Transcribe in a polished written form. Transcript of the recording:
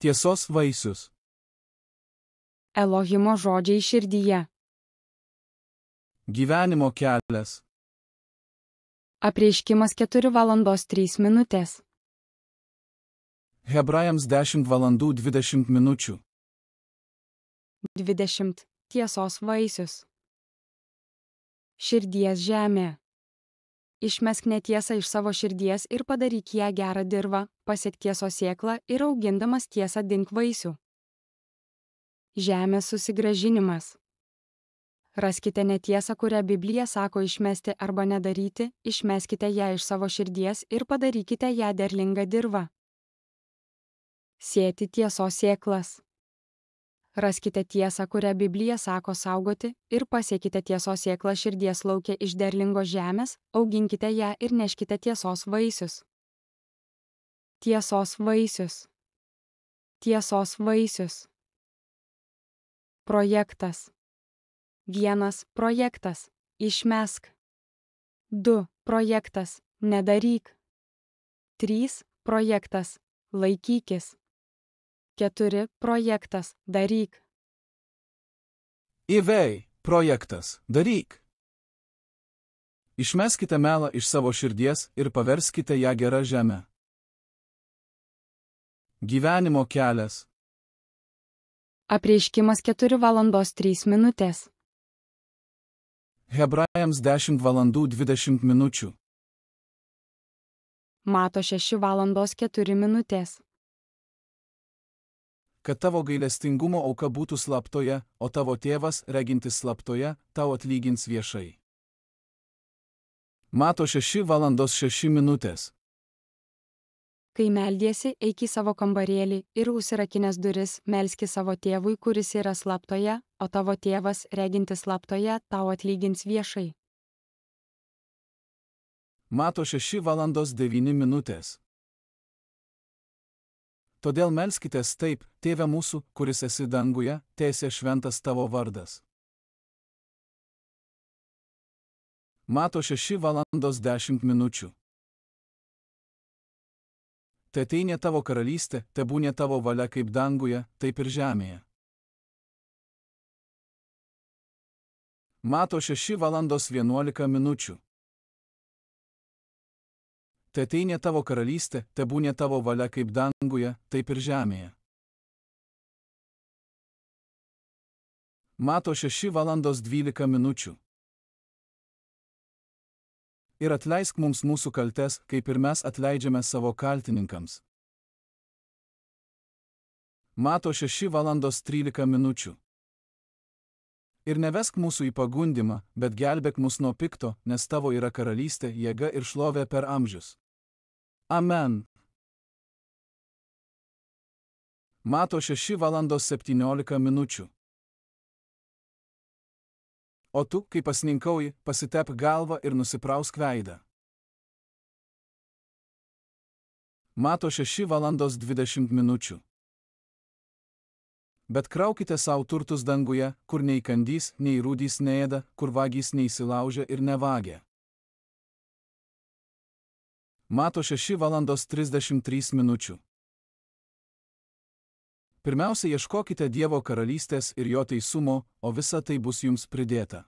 Tiesos vaisius. Elohimo žodžiai širdyje. Gyvenimo kelias. Apreiškimas 4:03. Hebrajams 10:20. 20. Tiesos vaisius. Širdies žemė. Išmesk netiesą iš savo širdies ir padaryk ją gerą dirvą, pasiek tiesos sėklą ir augindamas tiesą dink vaisių. Žemės susigrąžinimas. Raskite netiesą, kurią Biblija sako išmesti arba nedaryti, išmeskite ją iš savo širdies ir padarykite ją derlingą dirvą. Sėti tiesos sėklas. Raskite tiesą, kurią Biblija sako saugoti, ir pasiekite tiesos sėklą širdies lauke iš derlingos žemės, auginkite ją ir neškite tiesos vaisius. Tiesos vaisius. Tiesos vaisius. Projektas. 1. Projektas. Išmesk. 2. Projektas. Nedaryk. 3. Projektas. Laikykis. 4. Projektas. Daryk. Ivei. Projektas. Daryk. Išmeskite melą iš savo širdies ir paverskite ją gerą žemę. Gyvenimo kelias. Apreiškimas 4:03. Hebrajams 10:20. Mato 6:04. Kad tavo gailestingumo auka būtų slaptoje, o tavo tėvas, regintis slaptoje, tau atlygins viešai. Mato 6:06. Kai meldiesi, eik į savo kambarėlį ir užsirakinęs duris, melski savo tėvui, kuris yra slaptoje, o tavo tėvas, regintis slaptoje, tau atlygins viešai. Mato 6:09. Todėl melskitės taip: Tėve mūsų, kuris esi danguje, teesie šventas tavo vardas. Mato 6:10. Teateinė tavo karalystė, tebūnė tavo valia kaip danguje, taip ir žemėje. Mato 6:11. Teateinė tavo karalystė, tebūnė tavo valia kaip danguje, taip ir žemėje. Mato 6:12. Ir atleisk mums mūsų kaltes, kaip ir mes atleidžiame savo kaltininkams. Mato 6:13. Ir nevesk mūsų į pagundimą, bet gelbėk mus nuo pikto, nes tavo yra karalystė, jėga ir šlovė per amžius. Amen. Mato 6:17. O tu, kai pasninkauji, pasitep galvą ir nusiprausk veidą. Mato 6:20. Bet kraukite savo turtus danguje, kur nei kandys, nei rūdys neėda, kur vagys neįsilaužia ir nevagia. Mato 6:33. Pirmiausia, ieškokite Dievo karalystės ir jo teisumo, o visa tai bus jums pridėta.